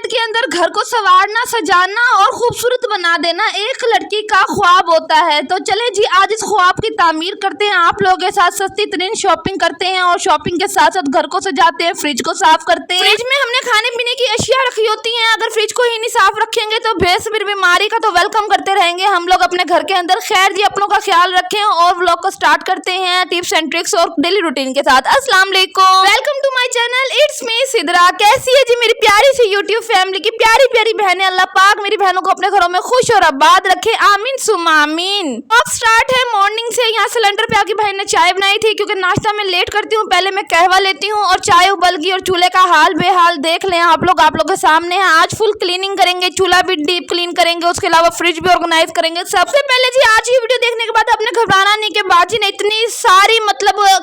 Minute के अंदर घर को संवारना, सजाना और खूबसूरत बना देना एक लड़की का ख्वाब होता है। तो चले जी आज इस ख्वाब की तामीर करते हैं, आप लोगों के साथ सस्ती तरीन शॉपिंग करते हैं और शॉपिंग के साथ साथ घर को सजाते हैं, फ्रिज को साफ करते हैं। फ्रिज में हमने खाने पीने की अशिया रखी होती हैं, अगर फ्रिज को ही नहीं साफ रखेंगे तो बेसब्र बीमारी का तो वेलकम करते रहेंगे हम लोग अपने घर के अंदर। खैर जी अपनों का ख्याल रखें और व्लॉग को स्टार्ट करते हैं टिप्स एंड ट्रिक्स और डेली रूटीन के साथ। अस्सलाम वालेकुम, welcome to my channel, it's me Sidra. कैसी है जी मेरी प्यारी सी यूट्यूब फैमिली की प्यारी प्यारी बहनें। अल्लाह पाक मेरी बहनों को अपने घरों में खुश और आबाद रखे, आमीन सुम्मा आमीन। अब स्टार्ट है मॉर्निंग से। यहाँ सिलेंडर पे आके भाई ने चाय बनाई थी क्योंकि नाश्ता मैं लेट करती हूँ, पहले मैं कहवा लेती हूँ और चाय उबल गई और चूल्हे का हाल बेहाल देख लें आप लोग के सामने है। आज फुल क्लीनिंग करेंगे, चूल्हा भी डीप क्लीन करेंगे, उसके अलावा फ्रिज भी ऑर्गेनाइज करेंगे। सबसे पहले जी आज ये वीडियो देखने के बाद आपने घबराना नहीं कि बाजी ने इतनी सारी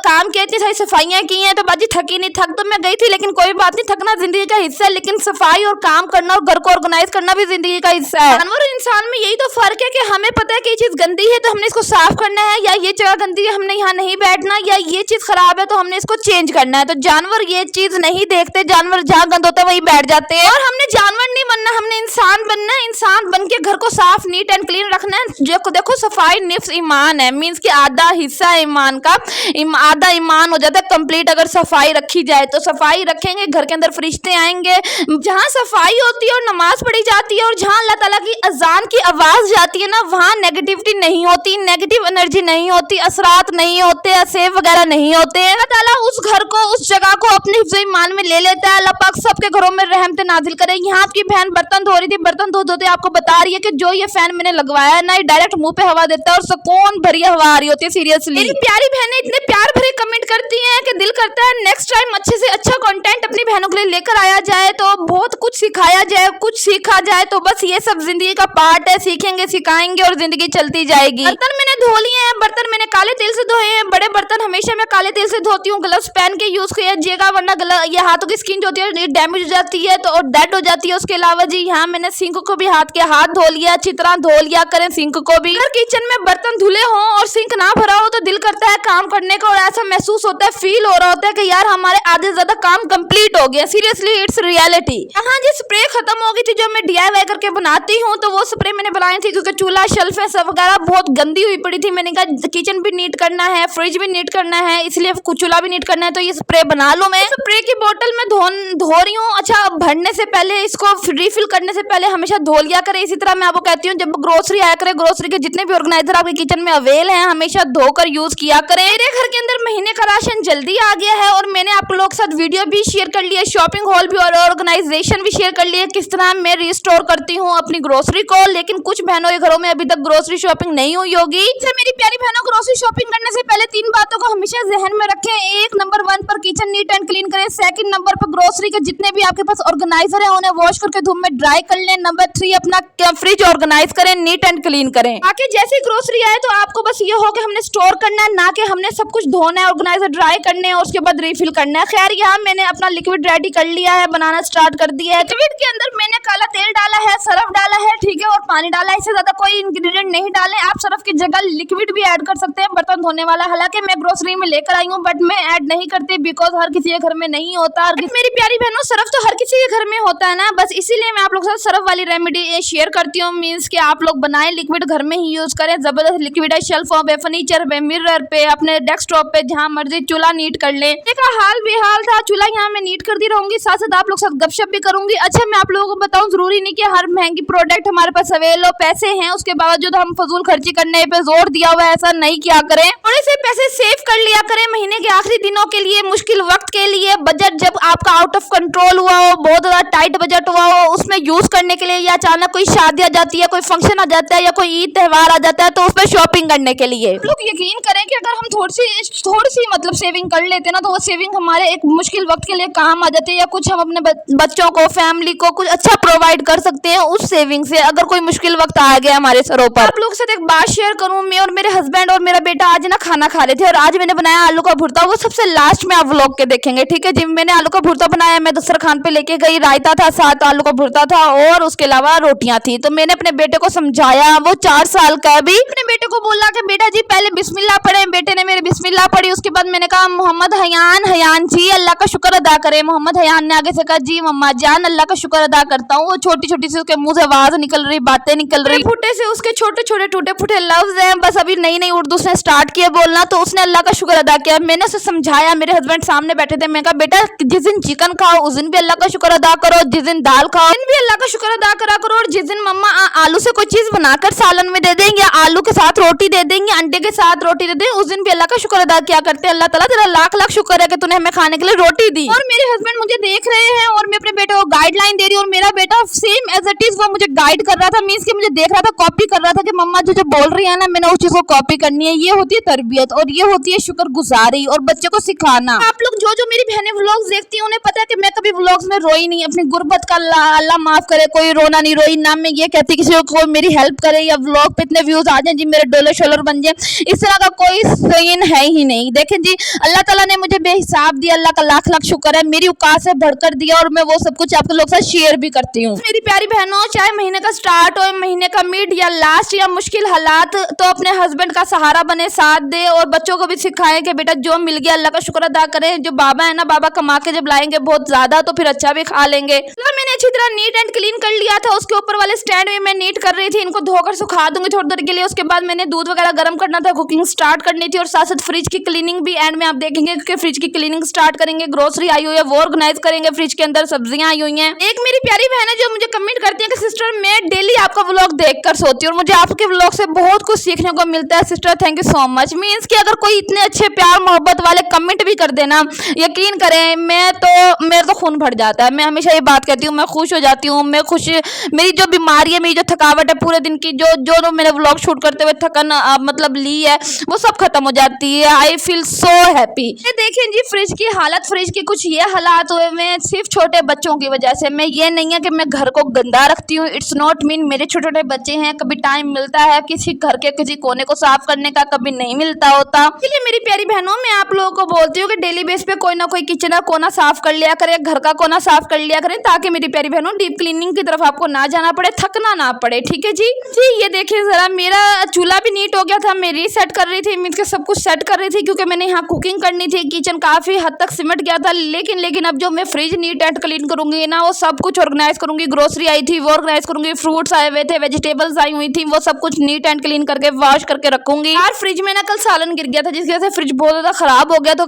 काम किया, इतनी सारी सफाइयां की हैं तो बाजी थकी नहीं। थक तो मैं गई थी लेकिन कोई बात नहीं, थकना जिंदगी का हिस्सा है, लेकिन सफाई और काम करना और घर को ऑर्गेनाइज करना भी जिंदगी का हिस्सा है। जानवर और इंसान में यही तो फर्क है कि हमें पता है कि ये चीज गंदी है तो हमने इसको साफ करना है, या ये जगह गंदी है हमने यहाँ नहीं बैठना, या ये चीज खराब है तो हमने इसको चेंज करना है। तो जानवर ये चीज नहीं देखते, जानवर जहाँ गंद होता है वही बैठ जाते हैं। और हमने जानवर नहीं बनना, हमने इंसान बनना है। इंसान बन के घर को साफ नीट एंड क्लीन रखना है। जो देखो सफाई निफ्स ईमान है, मीन्स की आधा हिस्सा है ईमान का, आधा ईमान हो जाता है कंप्लीट अगर सफाई रखी जाए। तो सफाई रखेंगे, घर के अंदर फरिश्ते आएंगे। जहाँ सफाई होती है और नमाज पढ़ी जाती है और जहाँ अल्लाह ताला की अजान की आवाज जाती है ना, वहाँ नेगेटिविटी नहीं होती, नेगेटिव एनर्जी नहीं होती, असरात नहीं होते, असेब वगैरह नहीं होते हैं। अल्लाह ताला उस घर को, उस जगह को अपने हिफ्ज़ ईमान में ले लेता है। अल्लाह पाक सबके घरों में रहमत नाजिल करे। यहाँ आपकी बहन बर्तन धो रही थी, बर्तन धो धोते आपको बता रही है कि जो ये फैन मैंने लगवाया है ना, ये डायरेक्ट मुंह पे हवा देता है और सुकून भरी हवा आ रही होती है। सीरियसली मेरी प्यारी बहनें इतने प्यार भरे कमेंट करती हैं कि दिल करता है नेक्स्ट टाइम अच्छे से अच्छा कंटेंट अपनी बहनों के लिए लेकर आया जाए, तो बहुत कुछ सिखाया जाए, कुछ सीखा जाए। तो बस ये सब जिंदगी का पार्ट है, सीखेंगे सिखाएंगे और जिंदगी चलती जाएगी। बर्तन मैंने धो लिए हैं, बर्तन मैंने काले तेल से धोए हैं। बड़े बर्तन हमेशा मैं काले तेल से धोती हूँ, ग्लव्स पहन के यूज कीजिएगा वरना ये हाथों की स्किन जो होती है डैमेज हो जाती है तो और डेड हो जाती है। उसके अलावा जी यहाँ मैंने सिंक को भी हाथ धो लिया, अच्छी तरह धो लिया करें सिंक को भी। अगर किचन में बर्तन धुले हों और सिंक ना भरा हो तो दिल करता है काम करने का और ऐसा महसूस होता है, फील हो रहा होता है कि यार हमारे आधे से ज्यादा काम कंप्लीट हो गया। Seriously it's reality. यहाँ जी स्प्रे खत्म हो गई थी जो मैं DIY करके बनाती हूँ, तो वो स्प्रे मैंने बनाई थी क्योंकि चूल्हा शेल्फ है सब वगैरह बहुत गंदी हुई पड़ी थी। मैंने कहा किचन भी नीट करना है, फ्रिज भी नीट करना है, इसलिए चूल्हा भी नीट करना है, तो ये स्प्रे बना लो। मैं स्प्रे की बोतल में धो रही हूँ। अच्छा भरने से पहले, इसको रिफिल करने से पहले हमेशा धो लिया करें। इसी तरह मैं आपको कहती हूँ जब ग्रोसरी आया करे, ग्रोसरी के जितने भी ऑर्गेनाइजर आपके किचन में अवेल हैं हमेशा धोकर यूज किया करें। मेरे घर के अंदर महीने का राशन जल्दी आ गया है और मैंने आप लोगों के साथ वीडियो भी शेयर कर लिया, शॉपिंग हॉल भी और ऑर्गेनाइजेशन भी शेयर कर लिया किस तरह मैं रिस्टोर करती हूँ अपनी ग्रोसरी को। लेकिन कुछ बहनों के घरों में अभी तक ग्रोसरी शॉपिंग नहीं हुई होगी। मेरी प्यारी बहनों, ग्रोसरी शॉपिंग करने से पहले 3 बातों को हमेशा जहन में रखें। एक नंबर 1 पर किचन नीट एंड क्लीन करें। सेकंड नंबर पर ग्रोसरी के जितने भी आपके पास ऑर्गेनाइजर है उन्हें वॉश करके धूप में ड्राई कर लें। नंबर 3 अपना फ्रिज ऑर्गेनाइज करें, नीट एंड क्लीन करें। आके जैसे ग्रोसरी आए तो आपको बस ये हो कि हमने स्टोर करना है, ना कि हमने सब कुछ धोना है, ऑर्गेनाइजर ड्राई करने हैं और उसके बाद रिफिल करना है। खैर यहाँ मैंने अपना लिक्विड रेडी कर लिया है, बनाना स्टार्ट कर दिया है। लिक्विड के अंदर मैंने काला तेल डाला है, सरफ डाला है, ठीक है, और पानी डाला है। इससे ज्यादा कोई इंग्रेडिएंट नहीं डाले। आप सरफ की जगह लिक्विड भी ऐड कर सकते हैं बर्तन धोने वाला। हालांकि मैं ग्रोसरी में लेकर आई हूँ बट मैं ऐड नहीं करती बिकॉज हर किसी के घर में नहीं होता। मेरी प्यारी बहनों सरफ तो हर किसी के घर में होता है ना, बस इसीलिए मैं आप लोग के साथ सरफ वाली रेमेडी शेयर करती हूँ। मीन्स कि आप लोग बनाए लिक्विड घर में ही यूज करें। जबरदस्त लिक्विड है, शेल्फों पे, फर्नीचर पे, मिरर पे, अपने डेस्कटॉप पे, जहाँ मर्जी चूल्हा नीट कर ले। देखा हाल बेहाल था, चूल्हा यहाँ मैं नीट करती रहूंगी, साथ साथ आप लोग साथ गपशप भी करूंगी। अच्छा मैं आप लोगों को बताऊं, जरूरी नहीं कि हर महंगी प्रोडक्ट हमारे पास अवेल हो। पैसे हैं उसके बावजूद हम फजूल खर्ची करने पे जोर दिया हुआ है, ऐसा नहीं किया करें। थोड़े से पैसे सेव कर लिया करें महीने के आखिरी दिनों के लिए, मुश्किल वक्त के लिए। बजट जब आपका आउट ऑफ कंट्रोल हुआ हो, बहुत ज्यादा टाइट बजट हुआ हो, उसमें यूज करने के लिए, या अचानक कोई शादी आ जाती है, कोई फंक्शन आ जाता है या कोई ईद त्योहार आ जाता है तो उस पर शॉपिंग करने के लिए लोग यकीन करें कि अगर हम थोड़ी सी मतलब सेविंग कर लेते ना तो वो सेविंग हमारे एक मुश्किल वक्त के लिए काम आ जाती है, या कुछ हम अपने बच्चों को, फैमिली को कुछ अच्छा प्रोवाइड कर सकते हैं उस सेविंग से अगर कोई मुश्किल वक्त आ गया हमारे सरों पर। आप लोगों के साथ एक बात शेयर करूं, मैं और मेरे हस्बैंड और मेरा बेटा आज ना खाना खा रहे थे और आज मैंने बनाया आलू का भुर्ता। वो सबसे लास्ट में आप व्लॉग के देखेंगे, ठीक है जी। मैंने आलू का भुर्ता बनाया, मैं दस्तरखान पे लेके गई, रायता था, साथ आलू का भुर्ता था और उसके अलावा रोटियां थी। तो मैंने अपने बेटे को समझाया, वो 4 साल का भी, अपने बेटे को बोला कि बेटा जी पहले बिस्मिल्लाह पढ़े। बेटे ने मेरे बिस्मिल्लाह पढ़ी, उसके बाद मैंने कहा मोहम्मद हयान जी अल्लाह का शुक्र अदा करे। मोहम्मद हयान ने आगे से कहा जी मम्मा जान अल्लाह का शुक्र अदा करता हूँ। वो छोटी छोटी सी उसके मुंह से आवाज निकल रही, बातें निकल रही, फुटे से उसके छोटे छोटे टूटे फूटे लफ्ज हैं। बस अभी नई नई उर्दू उसने स्टार्ट किया बोलना, तो उसने अल्लाह का शुक्र अदा किया। मैंने उसे समझाया, मेरे हस्बैंड सामने बैठे थे, मैं कहा बेटा जिस दिन चिकन खाओ उस दिन भी अल्लाह का शुक्र अदा करो, जिस दिन दाल खाओ उस दिन भी अल्लाह का शुक्र अदा करा करो, और जिस दिन मम्मा आलू से कोई चीज बनाकर सालन में दे देंगे, आलू के साथ रोटी दे देंगे, अंडे के साथ रोटी दे देंगे, उस दिन भी अल्लाह का शुक्र अदा किया करते हैं। अल्लाह ताला तेरा लाख लाख शुक्र है कि तूने हमें खाने के लिए रोटी दी। और मेरे हस्बैंड मुझे देख रहे हैं और मैं अपने बेटे को गाइडलाइन दे रही हूँ, और मेरा बेटा सेम एज इट इज वो मुझे गाइड कर रहा था, मींस कि मुझे देख रहा था, कॉपी कर रहा था कि मम्मा जो जो बोल रही है ना मैंने उस चीज को कॉपी करनी है। ये होती है तरबियत और ये होती है शुक्रगुजारी और बच्चे को सिखाना। आप लोग जो जो मेरी बहनें व्लॉग्स देखती हैं उन्हें पता है कि मैं कभी व्लॉग्स में रोई नहीं, अपनी गुर्बत का अल्लाह माफ करे, कोई रोना नहीं रोई ना। मैं ये कहती किसी को कोई मेरी हेल्प करे या व्लॉग पे इतने व्यूज आ जाए जी मेरे डॉलर शोलर बन जाए, इस तरह का कोई सीन है ही नहीं। देखें जी अल्लाह ताला ने मुझे बेहिसाब दिया, अल्लाह का लाख लाख शुक्र है, मेरी औकात से बढ़कर दिया, और मैं वो सब कुछ आपके लोग साथ शेयर भी करती हूँ। मेरी प्यारी बहनों, चाहे महीने का स्टार्ट हो, महीने का मिड या लास्ट या मुश्किल हालात, तो अपने हस्बैंड का सहारा बने, साथ दे, और बच्चों को भी सिखाएं कि बेटा जो मिल गया अल्लाह का शुक्र अदा करें। जो बाबा है ना, बाबा कमा के जब लाएंगे बहुत ज्यादा तो फिर अच्छा भी खा लेंगे। तो मैंने अच्छी तरह नीट एंड क्लीन कर लिया था, उसके ऊपर वाले स्टैंड में मैं नीट कर रही थी, इनको धोकर सुखा दूंगी थोड़ी देर के लिए। उसके बाद मैंने दूध वगैरह गर्म करना था, कुकिंग स्टार्ट करनी थी, और साथ साथ फ्रिज की क्लीनिंग भी एंड में आप देखेंगे कि फ्रिज की क्लीनिंग स्टार्ट करेंगे। ग्रोसरी आई हुई है वो ऑर्गेनाइज करेंगे, फ्रिज के अंदर सब्जियां आई हुई हैं। एक मेरी प्यारी बहन है जो मुझे कमेंट करती है कि सिस्टर मैं डेली आपका व्लॉग देखकर सोती हूँ और मुझे आपके व्लॉग से बहुत कुछ सीखने को मिलता है। Sister thank you so much. Means कि अगर कोई इतने अच्छे प्यार मोहब्बत वाले कमेंट भी कर देना, यकीन करें मेरा तो खून भर जाता है। मैं हमेशा ये बात कहती हूँ, मैं खुश हो जाती हूँ, मैं खुश, मेरी जो बीमारी है, मेरी जो थकावट है पूरे दिन की, जो मैंने व्लॉग शूट करते हुए थकन मतलब ली है वो सब खत्म हो जाती है। I feel so happy. देखें जी फ्रिज की हालत, फ्रिज की कुछ ये हालात हुए हैं सिर्फ छोटे बच्चों की वजह से। मैं ये नहीं है कि मैं घर को गंदा रखती हूँ, इट्स नॉट मीन मेरे छोटे छोटे बच्चे हैं, कभी टाइम मिलता है किसी घर के किसी कोने को साफ करने का, कभी नहीं मिलता होता। इसलिए मेरी प्यारी बहनों मैं आप लोगों को बोलती हूँ कि डेली बेस पे कोई ना कोई किचन का कोना साफ कर लिया करें, घर का कोना साफ कर लिया करें, ताकि मेरी प्यारी बहनों डीप क्लीनिंग की तरफ आपको ना जाना पड़े, थकना ना पड़े। ठीक है जी। ये देखिए जरा, मेरा चूल्हा भी नीट हो गया था, मैं रीसेट कर रही थी, मीन्स के सब कुछ सेट कर रही थी क्योंकि मैंने यहाँ कुकिंग करनी थी। किचन काफी हद तक सिमट गया था, लेकिन अब जो मैं फ्रिज नीट एंड क्लीन करूंगी ना, वो सब कुछ ऑर्गेनाइज करूंगी। ग्रोसरी आई थी वो ऑर्गेनाइज करूंगी, फ्रूट्स आए हुए थे, वेजिटेबल्स आई हुई थी, वो सब कुछ नीट एंड क्लीन करके वॉश करके रखूंगी। यार फ्रिज में ना कल सालन गिर गया था जिसकी वजह से फ्रिज बहुत ज्यादा खराब हो गया, तो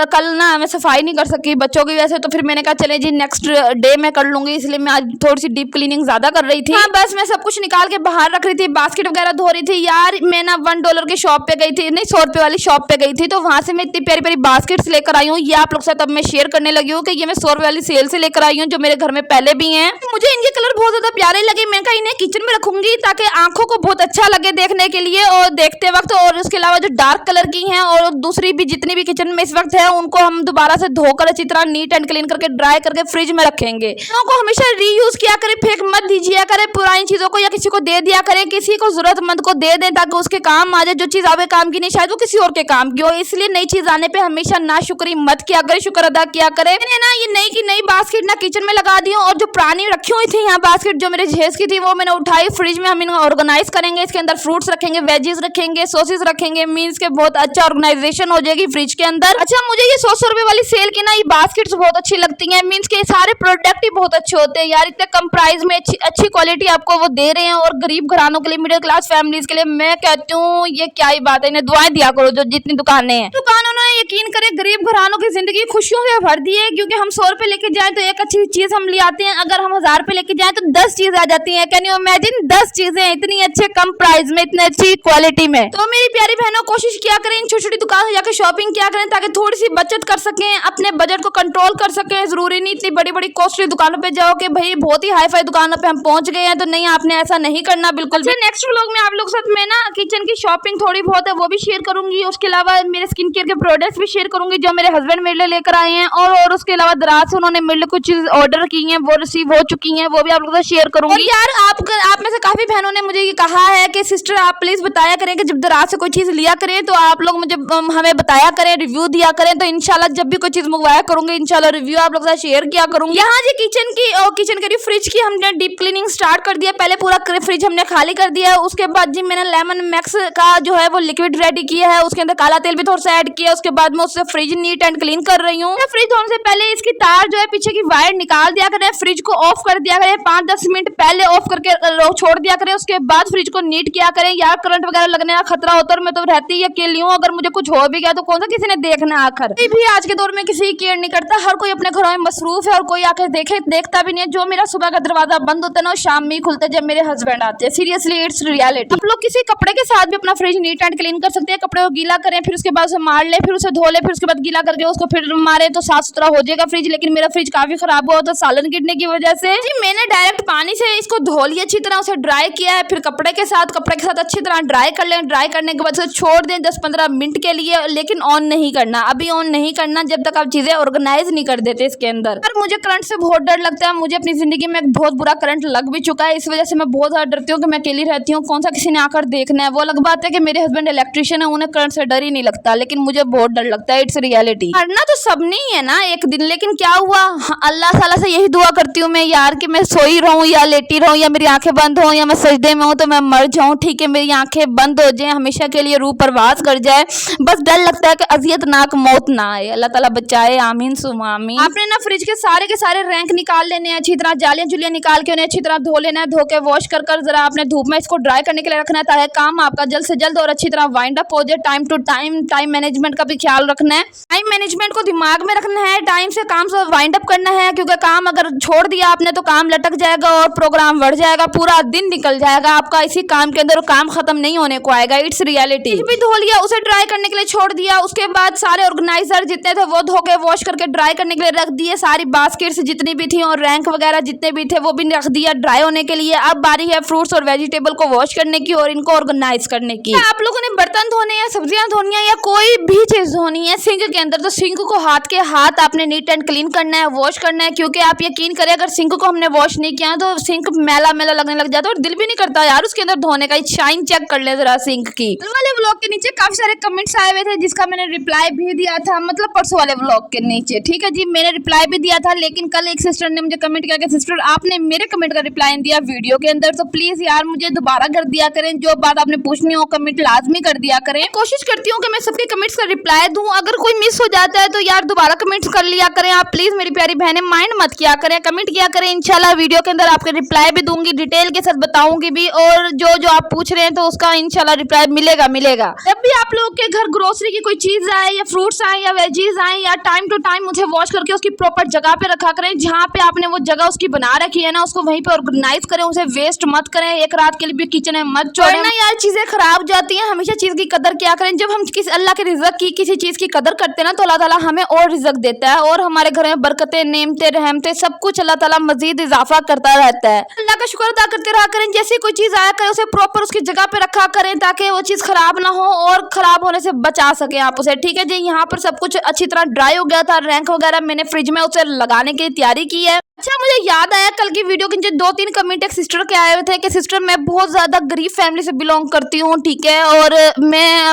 कल ना मैं सफाई नहीं कर सकी बच्चों की वजह से। तो फिर मैंने कहा चले जी नेक्स्ट डे में कर लूंगी, इसलिए मैं आज थोड़ी सी डीप क्लीनिंग ज्यादा कर रही थी। हाँ बस मैं सब कुछ निकाल के बाहर रख रही थी, बास्केट वगैरह धो रही थी। यार मैं ना $1 की शॉप पे गई थी, नहीं 100 रुपए वाली शॉप पे गई थी, तो वहां से मैं इतनी प्यारी प्यारी बास्केट्स लेकर आई हूँ। ये आप लोग साथ अब मैं शेयर करने लगी हूँ कि ये मैं 100 रुपए वाली सेल से लेकर आई हूँ, जो मेरे घर में पहले भी हैं। मुझे इनके कलर बहुत ज्यादा प्यारे लगे, मैं कहा इन्हें किचन में रखूंगी ताकि आंखों को बहुत अच्छा लगे देखने के लिए और देखते वक्त। और उसके अलावा जो डार्क कलर की हैं और दूसरी भी जितनी भी किचन में इस वक्त है, उनको हम दोबारा से धोकर अच्छी तरह नीट एंड क्लीन करके ड्राई करके फ्रिज में रखेंगे। उनको हमेशा रीयूज किया करें, फेंक मत दीजिए करें पुरानी चीजों को, या किसी को दे दिया करें, किसी को जरूरतमंद को दे दें ताकि उसके काम आ जाए। जो चीज आपके काम की नहीं शायद वो किसी और के काम की हो, इसलिए नई चीज आने पे हमेशा नाशुक्री मत किया करें, शुक्र अदा किया करें। मैंने ना ये नई की नई बास्केट ना किचन में लगा दी और जो पुरानी रखी हुई थी यहाँ बास्केट जो मेरे जेस की थी वो मैंने उठाई, फ्रिज में हम इनको ऑर्गेनाइज करेंगे। इसके अंदर फ्रूट्स रखेंगे, वेजीज रखेंगे, सॉसेस रखेंगे, मीन्स के बहुत अच्छा ऑर्गेनाइजेशन हो जाएगी फ्रिज के अंदर। अच्छा मुझे ये 100 रुपए वाली सेल की ना ये बास्केट्स बहुत अच्छी लगती हैं, मीन्स के सारे प्रोडक्ट ही बहुत अच्छे होते हैं यार, इतने कम प्राइस में अच्छी क्वालिटी आपको वो दे रहे हैं। और गरीब घरानों के लिए, मिडिल क्लास फैमिलीज के लिए मैं कहती हूँ ये क्या ही बात है, इन्हें दुआएं दिया करो। जो जितनी दुकानें हैं, दुकानों ने यकीन करें गरीब घरानों की जिंदगी खुशियों से भर दी है, क्योंकि हम 100 रुपए लेके जाए तो एक अच्छी चीज हम ले आते हैं, अगर हम 1000 रुपए लेके जाए तो 10 चीज आ जाती है। कैन यू इमेजिन 10 चीजें इतनी अच्छे कम प्राइस में, इतनी अच्छी क्वालिटी में। तो मेरी प्यारी बहनों कोशिश किया करें इन छोटी छोटी दुकानों जाकर शॉपिंग किया करें ताकि थोड़ी सी बचत कर सकें, अपने बजट को कंट्रोल कर सकें। जरूरी नहीं इतनी बड़ी बड़ी कॉस्टली दुकानों पे जाओ कि भाई बहुत ही हाई फाई दुकानों पे हम पहुंच गए हैं, तो नहीं आपने ऐसा नहीं करना बिल्कुल भी। नेक्स्ट व्लॉग में आप लोग साथ में ना किचन की शॉपिंग थोड़ी बहुत है वो भी शेयर करूंगी, उसके अलावा मेरे स्किन केयर के प्रोडक्ट्स भी शेयर करूंगी जो मेरे हस्बैंड मेरे लिए लेकर आए हैं, और उसके अलावा दराज से उन्होंने मेरे लिए कुछ चीज ऑर्डर की हैं वो रिसीव हो चुकी हैं, वो भी आप लोगों से शेयर करूंगी। यार आप में से काफी बहनों ने मुझे ये कहा है कि सिस्टर आप प्लीज बताया करें कि जब दराज से कोई चीज लिया करें तो आप लोग मुझे हमें बताया करें, रिव्यू दिया करें, तो इंशाल्लाह जब भी कोई चीज मंगवाया करूंगी इंशाल्लाह रिव्यू आप लोग के साथ शेयर किया करूंगी। यहाँ जी किचन की और किचन करी फ्रिज की हमने डीप क्लीनिंग स्टार्ट कर दिया। पहले पूरा फ्रिज हमने खाली कर दिया है। उसके बाद जी मैंने लेमन मैक्स का जो है वो लिक्विड रेडी किया है, उसके अंदर काला तेल भी थोड़ा सा ऐड किया। उसके बाद मैं उससे फ्रिज नीट एंड क्लीन कर रही हूँ। फ्रिज धोने से पहले इसकी तार जो है पीछे की वायर निकाल दिया करें, फ्रिज को ऑफ कर दिया करें, 5-10 मिनट पहले ऑफ करके छोड़ दिया करें। उसके बाद फ्रिज को नीट किया करें। यार करंट वगैरह लगने का खतरा होता है और मैं तो रहती ही अकेली हूँ, अगर मुझे कुछ हो भी गया तो कौन सा किसी ने देखना। आखिर भी आज के दौर में किसी की केयर नहीं करता, हर कोई अपने घरों में मसरूफ है और कोई आकर देखता भी नहीं है। जो मेरा सुबह का दरवाजा बंद होता है ना, शाम में ही खुलता है जब मेरे हस्बैंड आते हैं। Seriously it's reality. आप लोग किसी कपड़े के साथ भी अपना फ्रिज नीट एंड क्लीन कर सकते हैं। कपड़े को गीला करें, फिर उसके बाद उसे मार ले, फिर उसे धो ले, फिर उसके बाद गीला करके उसको फिर मारे तो साफ सुथरा हो जाएगा फ्रिज। लेकिन मेरा फ्रिज काफी खराब हुआ था सालन गिरने की वजह से। जी मैंने डायरेक्ट पानी से इसको धो लिया, अच्छी तरह उसे ड्राई किया है। फिर कपड़े के साथ अच्छी तरह ड्राई कर लें। ड्राई करने के बाद उसे छोड़ दें 10-15 मिनट के लिए, लेकिन ऑन नहीं करना, अभी ऑन नहीं करना जब तक आप चीजें ऑर्गेनाइज नहीं कर देते इसके अंदर। पर मुझे करंट से बहुत डर लगता है। मुझे अपनी जिंदगी में एक बहुत बुरा करंट लग भी चुका है, इस वजह से मैं बहुत ज्यादा डरती हूँ कि मैं अकेली रहती हूँ, कौन सा किसी ने आकर देखना है। वो अलग बात है कि मेरे हस्बैंड इलेक्ट्रिशियन है, उन्हें करंट से डर ही नहीं लगता, लेकिन मुझे बहुत डर लगता है। It's reality. मरना तो सबने ही है ना एक दिन, लेकिन क्या हुआ, अल्लाह ताला से यही दुआ करती हूँ मैं यार कि मैं सोई रहूं या लेटी रहूं या मेरी आंखें बंद हो या मैं सजदे में हूं तो मैं मर जाऊं, ठीक है, मेरी आंखें बंद हो जाए, हमेशा के लिए रूह परवास कर जाए। बस डर लगता है कि अजियतनाक मौत ना आए, अल्लाह ताला बचाए, आमीन सुमा आमीन। आपने ना फ्रिज के सारे रैंक निकाल लेने हैं, अच्छी तरह जालियां जुलियां निकाल के उन्हें अच्छी तरह धो लेना है। धो के वॉश कर जरा आपने धूप में इसको ड्राई करने के लिए रखना है, ताकि काम आपका जल्द से जल्द और अच्छी तरह वाइंड अप हो जाए। टाइम टू टाइम मैनेजमेंट का भी ख्याल रखना है, टाइम मैनेजमेंट को दिमाग में रखना है, टाइम से काम से वाइंड अप करना है, क्योंकि काम अगर छोड़ दिया आपने तो काम लटक जाएगा और प्रोग्राम बढ़ जाएगा, पूरा दिन निकल जाएगा आपका इसी काम के अंदर, काम खत्म नहीं होने को आएगा। It's reality. भी धो लिया, उसे ड्राई करने के लिए छोड़ दिया। उसके बाद सारे ऑर्गेनाइजर जितने थे वो धो के वॉश करके ड्राई करने के लिए रख दिए। सारी बास्केट्स जितनी भी थी और रैंक वगैरह जितने भी थे वो भी रख दिया ड्राई होने के लिए। अब बारी है फ्रूट्स और वेजिटेबल को वॉश करने की और इनको ऑर्गेनाइज करने की। आप लोगों ने बर्तन धोने या सब्जियां धोनी है या कोई भी चीज धोनी है सिंक के अंदर, तो सिंक को हाथ के हाथ आपने नीट एंड क्लीन करना है, वॉश करना है। क्योंकि आप यकीन करें अगर सिंक को हमने वॉश नहीं किया तो सिंक मैला मैला लगने लग जाता है और दिल भी नहीं करता यार उसके अंदर धोने का। शाइन चेक कर ले जरा सिंक की। कल वाले व्लॉग के नीचे काफी सारे कमेंट्स आए हुए थे जिसका मैंने रिप्लाई भी दिया था, मतलब परसों वाले व्लॉग के नीचे, ठीक है जी, मैंने रिप्लाई भी दिया था। लेकिन कल एक सिस्टर ने मुझे कमेंट किया कि सिस्टर आपने मेरे कमेंट का रिप्लाई दिया वीडियो के अंदर, तो प्लीज यार मुझे दोबारा कर दिया करें, जो बात आपने पूछनी हो कमेंट लाजमी कर दिया करें। कोशिश करती हूँ कि मैं सबके कमेंट्स का रिप्लाई दूं, अगर कोई मिस हो जाता है तो यार दोबारा कमेंट्स कर लिया करें आप प्लीज। मेरी प्यारी बहनें माइंड मत किया करें, कमेंट किया करें, इंशाल्लाह वीडियो के अंदर आपके रिप्लाई भी दूंगी, डिटेल के साथ बताऊंगी भी, और जो आप पूछ रहे हैं तो उसका इंशाल्लाह रिप्लाई मिलेगा। जब भी आप लोग के घर ग्रोसरी की कोई चीज आए या फ्रूट्स आए या वेजीज आए, या टाइम टू टाइम उसे वॉश करके उसकी प्रॉपर जगह पे रखा करें। जहाँ पे आपने वो जगह उसकी बना रखी है ना, उसको वहीं पे ऑर्गेनाइज करें, उसे वेस्ट मत करें, एक रात के लिए भी किचन में मत छोड़ें ना यार, चीजें खराब जाती हैं। हमेशा चीज की कदर क्या करें, जब हम किसी अल्लाह के रिज़्क़ की किसी चीज की कदर करते हैं ना तो अल्लाह ताला हमें और रिज़्क़ देता है और हमारे घर में बरकतें, नेमतें, रहमतें सब कुछ अल्लाह ताला मजीद इजाफा करता रहता है। अल्लाह का शुक्र अदा करते रहा करें। जैसे कोई चीज आया करें उसे प्रॉपर उसकी जगह पे रखा करें ताकि वो चीज खराब ना हो और खराब होने से बचा सके आप उसे, ठीक है जी। यहाँ पर सब कुछ अच्छी तरह ड्राई हो गया था, रैंक वगैरह मैंने फ्रिज में उसे लगाने की तैयारी की है। अच्छा मुझे याद आया कल की वीडियो के नीचे 2-3 कमेंट एक सिस्टर के आए हुए थे कि सिस्टर मैं बहुत ज्यादा गरीब फैमिली से बिलोंग करती हूँ, ठीक है, और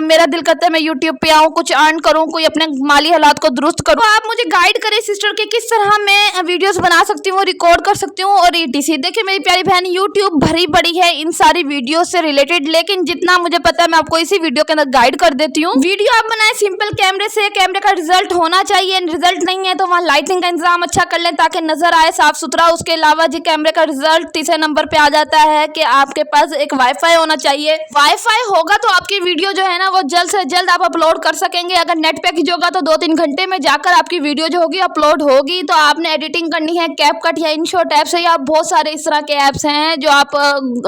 मेरा दिल करता है मैं यूट्यूब पे आऊँ, कुछ अर्न करूँ, कोई अपने माली हालात को दुरुस्त करूँ। तो आप मुझे गाइड करें सिस्टर के किस तरह मैं वीडियोस बना सकती हूँ, रिकॉर्ड कर सकती हूँ और ETC। देखिए मेरी प्यारी बहन यूट्यूब भरी पड़ी है इन सारी वीडियो से रिलेटेड, लेकिन जितना मुझे पता है मैं आपको इसी वीडियो के अंदर गाइड कर देती हूँ। वीडियो आप बनाए सिंपल कैमरे से, कैमरे का रिजल्ट होना चाहिए, रिजल्ट नहीं है तो वहाँ लाइटिंग का इंतजाम अच्छा कर लें ताकि नजर आए साफ सुथरा। उसके अलावा जी कैमरे का रिजल्ट तीसरे नंबर पे आ जाता है कि आपके पास एक वाईफाई होना चाहिए। वाईफाई होगा तो आपकी वीडियो जो है ना वो जल्द से जल्द आप अपलोड कर सकेंगे। अगर नेट पैकेज होगा तो 2-3 घंटे में जाकर आपकी वीडियो जो होगी अपलोड होगी। तो आपने एडिटिंग करनी है कैपकट या इनशॉट ऐप से, या बहुत सारे इस तरह के ऐप्स हैं जो आप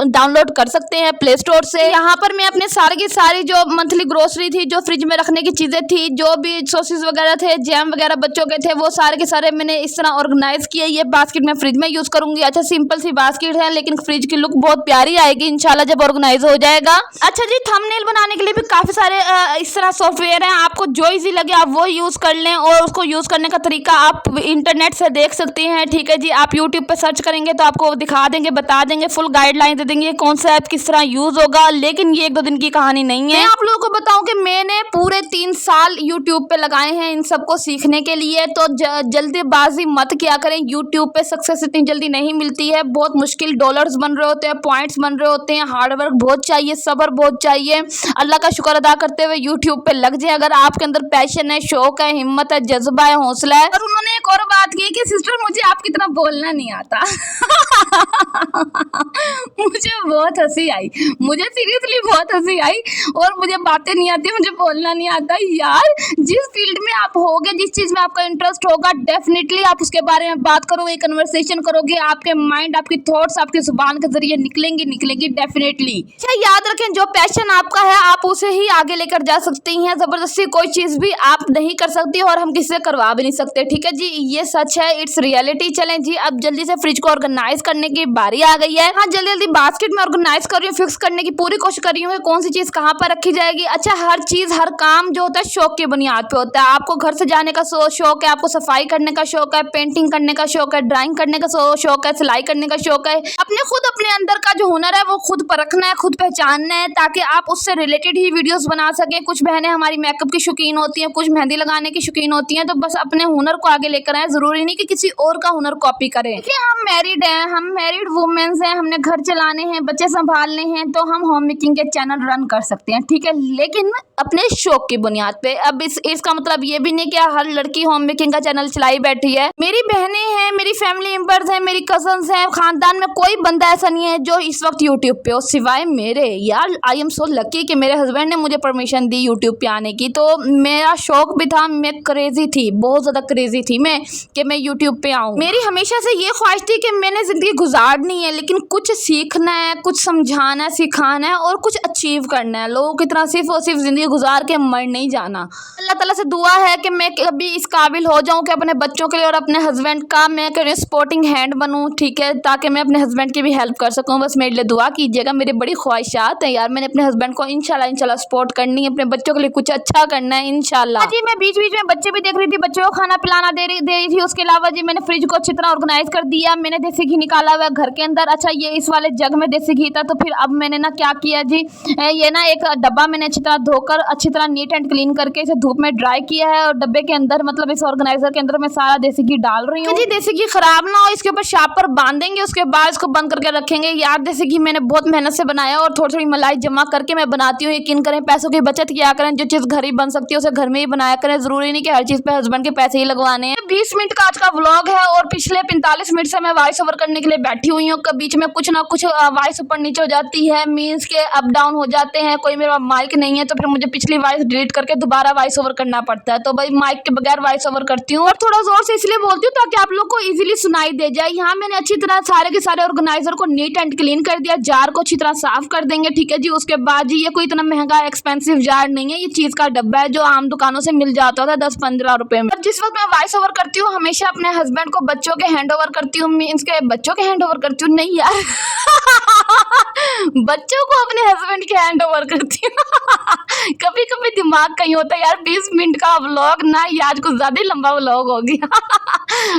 डाउनलोड कर सकते हैं प्ले स्टोर से। यहाँ पर मैं अपने सारी की सारी जो मंथली ग्रोसरी थी, जो फ्रिज में रखने की चीजें थी, जो भी सॉसेस वगैरह थे, जैम वगैरह बच्चों के थे, वो सारे के सारे मैंने इस तरह ऑर्गेनाइज किए। ये बास्केट में फ्रिज में यूज करूंगी। अच्छा सिंपल सी बास्केट है लेकिन फ्रिज की लुक बहुत प्यारी आएगी इंशाल्लाह जब ऑर्गेनाइज हो जाएगा। अच्छा जी थंबनेल बनाने के लिए भी काफी सारे इस तरह सॉफ्टवेयर हैं, आपको जो इजी लगे आप वो यूज कर लें और उसको यूज करने का तरीका आप इंटरनेट से देख सकते हैं, ठीक है जी। आप यूट्यूब पे सर्च करेंगे तो आपको दिखा देंगे, बता देंगे, फुल गाइडलाइन दे देंगे कौन सा ऐप किस तरह यूज होगा। लेकिन ये 1-2 दिन की कहानी नहीं है। मैं आप लोगों को बताऊं कि मैंने पूरे 3 साल यूट्यूब पे लगाए हैं इन सबको सीखने के लिए। तो जल्दीबाजी मत किया करें यूट्यूब यूट्यूब पे सक्सेस इतनी जल्दी नहीं मिलती है, बहुत मुश्किल डॉलर्स बन रहे होते हैं, पॉइंट्स बन रहे होते हैं, हार्डवर्क बहुत चाहिए, सब्र बहुत चाहिए। अल्लाह का शुक्र अदा करते हुए यूट्यूब पे लग जाए। अगर आपके अंदर पैशन है, शौक है, हिम्मत है, जज्बा है, हौसला है। और उन्होंने एक और बात की कि सिस्टर मुझे आपकी तरह बोलना नहीं आता। मुझे बहुत हंसी आई, मुझे सीरियसली बहुत हंसी आई। और मुझे बातें नहीं आती, मुझे बोलना नहीं आता। यार जिस फील्ड में आप होगे, जिस चीज़ में आपका इंटरेस्ट होगा, डेफिनेटली आप उसके बारे में बात करोगे, कन्वर्सेशन करोगे, आपके माइंड, आपकी थॉट्स आपकी जुबान के जरिए निकलेंगी डेफिनेटली। अच्छा याद रखें, जो पैशन आपका है आप उसे ही आगे लेकर जा सकती हैं। जबरदस्ती कोई चीज़ भी आप नहीं कर सकती और हम किसी से करवा भी नहीं सकते। ठीक है जी, ये सच है, इट्स रियलिटी। चलें जी, अब जल्दी से फ्रिज को ऑर्गेनाइज करने की बारी आ गई है। हाँ, जल्दी बास्केट में ऑर्गेनाइज कर रही हूँ, फिक्स करने की पूरी कोशिश कर रही हूँ कौन सी चीज़ कहाँ पर रखी जाएगी। अच्छा, हर चीज़, हर काम जो होता है शौक की बुनियाद पे होता है। आपको घर से जाने का शौक है, आपको सफाई करने का शौक है, पेंटिंग करने का शौक है, ड्राइंग करने का शौक है, सिलाई करने का शौक है। अपने अंदर का जो हुनर है वो खुद परखना है, खुद पहचानना है, ताकि आप उससे रिलेटेड ही वीडियोस बना सकें। कुछ बहनें हमारी मेकअप की शौकीन होती हैं, कुछ मेहंदी लगाने की शौकीन होती हैं, तो बस अपने हुनर को आगे लेकर आए, जरूरी नहीं कि किसी और का हुनर कॉपी करें। देखिए, हम मैरिड हैं, हम मैरिड वुमेन्स हैं, हमने घर चलाने हैं, बच्चे संभालने हैं, तो हम होम मेकिंग के चैनल रन कर सकते हैं। ठीक है, लेकिन अपने शौक की बुनियाद पे। अब इसका मतलब ये भी नहीं कि हर लड़की होम मेकिंग का चैनल चलाई बैठी है। मेरी बहनें हैं, मेरी फैमिली मेंबर्स हैं, मेरी कजन्स हैं, खानदान में कोई बंदा ऐसा नहीं है जो इस वक्त यूट्यूब पे हो सिवाय मेरे। यार आई एम सो लकी कि मेरे हस्बैंड ने मुझे परमिशन दी यूट्यूब पे आने की। तो मेरा शौक भी था, मैं क्रेजी थी, बहुत ज़्यादा क्रेजी थी मैं कि मैं यूट्यूब पे आऊँ। मेरी हमेशा से ये ख्वाहिश थी कि मैंने ज़िंदगी गुजारनी है, लेकिन कुछ सीखना है, कुछ समझाना है, सिखाना है और कुछ अचीव करना है। लोगों की तरह सिर्फ और सिर्फ ज़िंदगी गुजार के मर नहीं जाना। अल्लाह ताला से दुआ है कि मैं कभी इस काबिल हो जाऊँ कि अपने बच्चों के लिए और अपने हस्बैंड का मैं सपोर्टिंग हैंड बनूँ। ठीक है, ताकि मैं अपने हस्बैंड की भी हेल्प कर सकूँ। बस मेरे लिए दुआ कीजिएगा, मेरी बड़ी ख्वाहिशात हैं यार। मैंने अपने हस्बैंड को इंशाल्लाह सपोर्ट करनी है, अपने बच्चों के लिए कुछ अच्छा करना है इंशाल्लाह। जी, मैं बीच बीच में बच्चे भी देख रही थी, बच्चों को खाना पिलाना दे रही थी। उसके अलावा जी मैंने फ्रिज को अच्छी तरह ऑर्गेनाइज कर दिया। मैंने देसी घी निकाला हुआ घर के अंदर। अच्छा, ये इस वाले जग में देसी घी था, तो फिर अब मैंने ना क्या किया जी, ये ना एक डब्बा मैंने अच्छी तरह धोकर, अच्छी तरह नीट एंड क्लीन करके इसे धूप में ड्राई किया है। और डब्बे के अंदर, मतलब इस ऑर्गेनाइजर के अंदर मैं सारा देसी घी डाल रही हूँ जी। देसी घी खराब ना हो, इसके ऊपर शापर बांधेंगे, उसके बाद इसको बंद करके रखेंगे। यार देसी घी मैंने बहुत मेहनत से बनाया और थोड़ी थोड़ी मलाई जमा करके मैं बनाती हूँ। यकीन करें, पैसों की बचत किया करें, जो चीज़ घर ही बन सकती है उसे घर में ही बनाया करें। जरूरी नहीं कि हर चीज़ पे हस्बैंड के पैसे ही लगवाने हैं। 20 मिनट का आज का व्लॉग है और पिछले 45 मिनट से मैं वॉइस ओवर करने के लिए बैठी हुई हूँ। बीच में कुछ ना कुछ वॉइस ऊपर नीचे हो जाती है, मीन्स के अप डाउन हो जाते हैं। कोई मेरा माइक नहीं है तो फिर मुझे पिछली वॉइस डिलीट करके दोबारा वॉइस ओवर करना पड़ता है। तो भाई माइक के बगैर वॉइस ओवर करती हूँ और थोड़ा जोर से इसलिए बोलती हूँ ताकि आप लोग को इजीली सुनाई दे जाए। यहाँ मैंने अच्छी तरह सारे के सारे ऑर्गेनाइजर को नीट एंड क्लीन कर दिया। जार को अच्छी तरह साफ कर देंगे। ठीक है जी, उसके बाद जी ये कोई इतना महंगा एक्सपेंसिव जार नहीं है, ये चीज़ का डब्बा है जो आम दुकानों से मिल जाता था 10-15 रुपए में। जिस वक्त मैं वॉइस ओवर करती हूँ हमेशा अपने हस्बैंड को बच्चों के हैंड ओवर करती हूँ, मीन्स के बच्चों के हैंड ओवर करती हूँ, नहीं यार बच्चों को अपने हस्बैंड के हैंड ओवर करती हूँ। कभी कभी दिमाग कहीं होता है यार, 20 मिनट का व्लॉग ना, ये आज कुछ ज्यादा ही लंबा व्लॉग हो गया।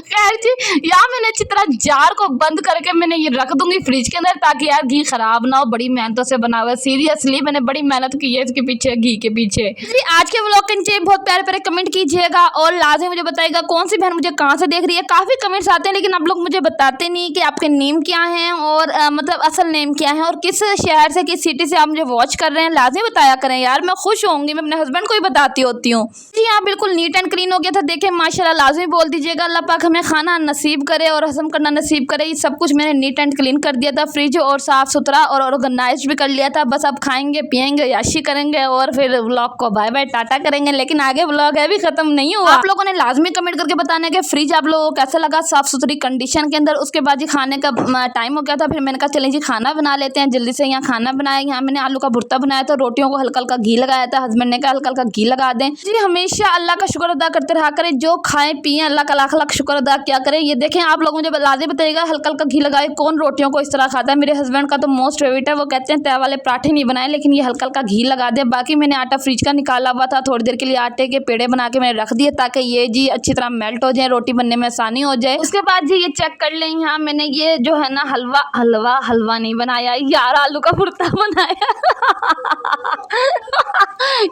खैर जी, यहाँ मैंने अच्छी तरह जार को बंद करके मैंने ये रख दूंगी फ्रिज के अंदर ताकि यार घी खराब ना हो। बड़ी मेहनतों से बना हुआ है, सीरियसली मैंने बड़ी मेहनत की है इसके पीछे, घी के पीछे जी। आज के व्लॉग के नीचे बहुत प्यारे प्यारे कमेंट कीजिएगा और लाजमी मुझे बताइएगा कौन सी बहन मुझे कहाँ से देख रही है। काफी कमेंट्स आते हैं लेकिन आप लोग मुझे बताते नहीं कि आपके नेम क्या है और मतलब असल नेम क्या है और किस शहर से, किस सिटी से आप मुझे वॉच कर रहे हैं। लाजमी बताया करें यार, मैं खुश होंगी, मैं अपने हस्बैंड को ही बताती होती हूँ जी। हाँ, बिल्कुल नीट एंड क्लीन हो गया था, देखें माशाल्लाह। लाजमी बोल दीजिएगा अल्लाह पाक हमें खाना नसीब करे और हजम करना नसीब करे। ये सब कुछ मैंने नीट एंड क्लीन कर दिया था, फ्रिज और साफ सुथरा और ऑर्गेनाइज भी कर लिया था। बस अब खाएंगे पियेंगे, याशी करेंगे और फिर व्लॉग को बाय बाय टाटा करेंगे। लेकिन आगे व्लॉग है भी खत्म नहीं हुआ। आप लोगों ने लाजमी कमेंट करके बताना कि फ्रिज आप लोगों को कैसा लगा साफ सुथरी कंडीशन के अंदर। उसके बाद जी खाने का टाइम हो गया था, फिर मैंने कहा चलें जी खाना बना लेते हैं जल्दी से। यहाँ खाना बनाया, यहाँ मैंने आलू का भुर्ता बनाया था, रोटियों को हल्का हल्का घी लगाया था। हस्बैंड ने कहा हल्का हल्का घी लगा दें जी। हमेशा अल्लाह का शुक्र अदा करते रहा करें, जो खाएं पिए अल्लाह का लाख लाख शुक्र अदा किया करें। ये देखें आप लोग मुझे लाजमी बताइएगा हल्का हल्का घी लगाए कौन रोटियों को इस तरह खाता है। मेरे हस्बैंड का तो मोस्ट फेवरेट है, वो कहते हैं तय वाले पराठे नहीं बनाए लेकिन ये हल्का हल्का घी लगा दे। बाकी मैंने आटा फ्रिज का निकाला हुआ था, थोड़ी देर के लिए आटे के पेड़े बना के मैंने रख दिए ताकि ये जी अच्छी तरह मेल्ट हो जाए, रोटी बनने में आसानी हो जाए। उसके बाद जी ये चेक कर लें, यहाँ मैंने ये जो है ना हलवा नहीं बनाया यार, आलू का भुर्ता बनाया।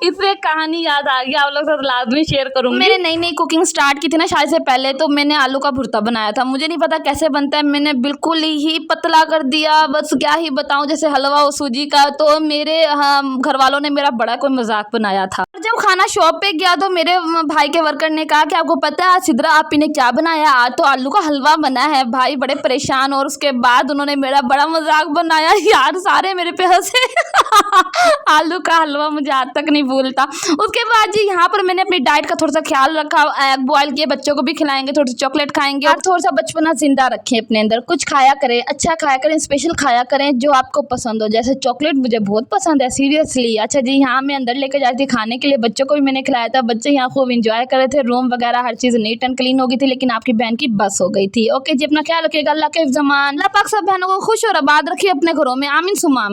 इससे कहानी याद आ गई, आप लोग साथ लाजमी शेयर करूंगी। मैंने नई नई कुकिंग स्टार्ट की थी ना शादी से पहले, तो मैंने आलू का भुर्ता बनाया था। मुझे नहीं पता कैसे बनता है, मैंने बिल्कुल ही पतला कर दिया, बस क्या ही बताऊं, जैसे हलवा हो सूजी का। तो मेरे घर वालों ने मेरा बड़ा कोई मजाक बनाया था। जब खाना शॉप पे गया तो मेरे भाई के वर्कर ने कहा कि आपको पता है सिद्रा आपी ने क्या बनाया? आज तो आलू का हलवा बना है। भाई बड़े परेशान, और उसके बाद उन्होंने मेरा बड़ा मजाक बनाया यार, सारे मेरे पे हंसे। आलू का हलवा मुझे आज तक नहीं भूलता। उसके बाद जी यहाँ पर मैंने अपनी डाइट का थोड़ा सा ख्याल रखा, एग बॉयल किए, बच्चों को भी खिलाएंगे, थोड़ी सी चॉकलेट खाएंगे और थोड़ा सा बचपना जिंदा रखें अपने अंदर। कुछ खाया करें, अच्छा खाया करें, स्पेशल खाया करें जो आपको पसंद हो। जैसे चॉकलेट मुझे बहुत पसंद है सीरियसली। अच्छा जी, यहाँ मैं अंदर लेकर जाती थी खाने के लिए, बच्चों को भी मैंने खिलाया था। बच्चे यहाँ खूब इंजॉय कर रहे थे, रूम वगैरह हर चीज़ नीट एंड क्लीन हो गई थी, लेकिन आपकी बहन की बस हो गई थी। ओके जी, अपना ख्याल रखिएगा। अल्लाह के ज़मान, अल्लाह पाक सब बहनों को खुश और आबाद रखिए अपने घरों में। आमीन सुमा।